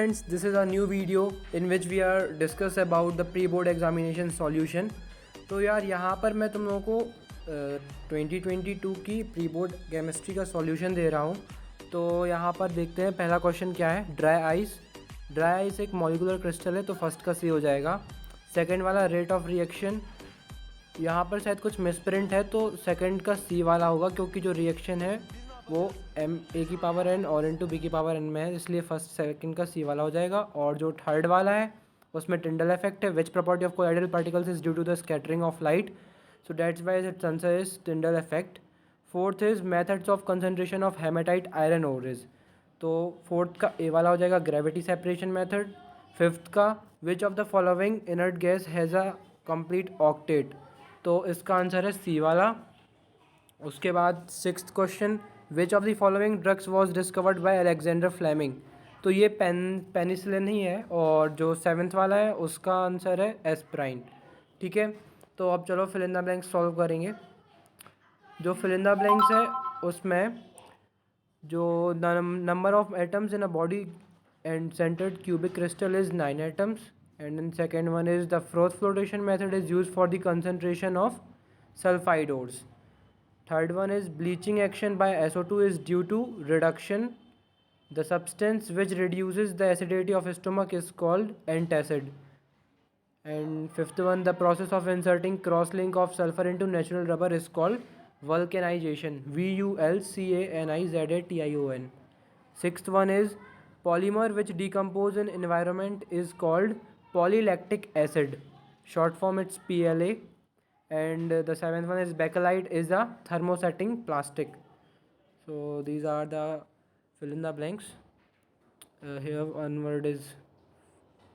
friends, this is a new video in which we are discuss about the pre-board examination solution. तो यार यहाँ पर मैं तुम लोगों को 2022 की प्री बोर्ड केमिस्ट्री का सॉल्यूशन दे रहा हूँ. तो यहाँ पर देखते हैं पहला क्वेश्चन क्या है. ड्राई आइस एक मॉलिकुलर क्रिस्टल है, तो फर्स्ट का सी हो जाएगा. सेकंड वाला रेट ऑफ रिएक्शन, यहाँ पर शायद कुछ मिसप्रिंट है तो सेकंड का सी वाला होगा, क्योंकि जो रिएक्शन है वो m(a)n और (b)n में है, इसलिए फर्स्ट सेकंड का सी वाला हो जाएगा. और जो थर्ड वाला है उसमें टिंडल इफेक्ट है. Which property of colloidal particles is due to the scattering of light, so that's why its answer is Tyndall effect. Fourth is methods of concentration of haematite iron ores, तो fourth का a वाला हो जाएगा gravity separation method. Fifth का which of the following inert gas has a complete octet, तो इसका answer है C वाला. उसके बाद sixth question, which of the following drugs was discovered by Alexander Fleming, तो ये पेनिसिलिन ही है. और जो सेवन्थ वाला है उसका आंसर है एस्प्राइन. ठीक है, तो अब चलो fill in the blanks solve करेंगे. जो फिल इन द ब्लैंक्स है उसमें जो number of atoms in a body and centered cubic crystal is 9 atoms. And then second one is the froth flotation method is used for the concentration of sulfide ores. Third one is bleaching action by SO2 is due to reduction. The substance which reduces the acidity of stomach is called antacid. And fifth one, the process of inserting cross-link of sulfur into natural rubber is called vulcanization. vulcanization. Sixth one is polymer which decompose in environment is called polylactic acid, short form it's PLA. And the seventh one is bakelite is a thermosetting plastic. So these are the fill in the blanks. Here one word is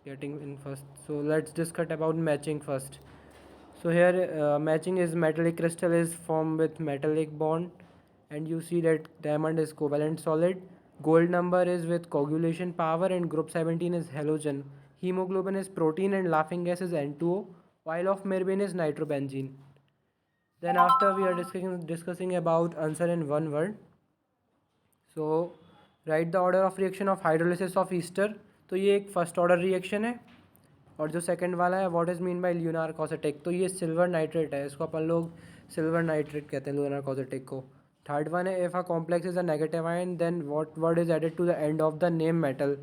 getting in first, so let's discuss about matching first. So here matching is metallic crystal is formed with metallic bond, and you see that diamond is covalent solid. Gold number is with coagulation power, and group 17 is halogen. Hemoglobin is protein, and laughing gas is N2O, while of merbane is nitrobenzene. Then after we are discussing about answer in one word. So write the order of reaction of hydrolysis of ester, तो ये एक first order reaction है. और जो second वाला है what is mean by ल्यूनार कॉसेटिक, तो ये सिल्वर नाइट्रेट है, इसको अपन लोग सिल्वर नाइट्रेट कहते हैं ल्यूनार कॉसेटिक को. थर्ड वन है if a complex is a negative ion then what word is added to the end of the name metal,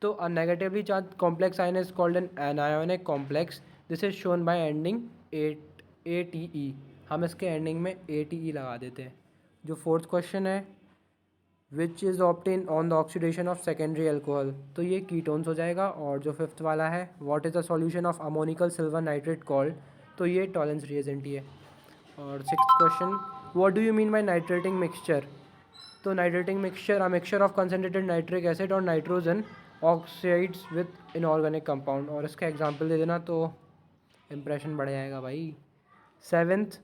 तो a negatively charged complex ion is called an anionic complex. This is shown by ending ATE. हम इसके ending में ATE लगा देते हैं. जो fourth question है which is obtain on the oxidation of secondary alcohol, तो ये कीटोन्स हो जाएगा. और जो फिफ्थ वाला है what is the solution of ammoniacal silver nitrate called, तो ये टॉलेंस रिएजेंट ही है. और sixth question, what do you mean by nitrating mixture, तो nitrating mixture a mixture of concentrated nitric acid और nitrogen oxides with inorganic compound, और इसका example दे देना तो इम्प्रेशन बढ़ जाएगा भाई. Seventh,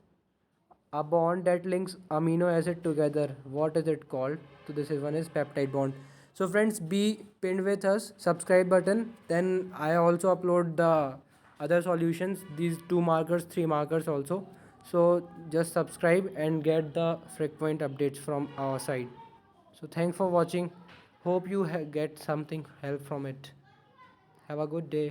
a bond that links amino acid together, what is it called, so this is one is peptide bond. So friends, be pinned with us, subscribe button, then I also upload the other solutions, these 2 markers 3 markers also, so just subscribe and get the frequent updates from our side. So thanks for watching, hope you get something help from it. Have a good day.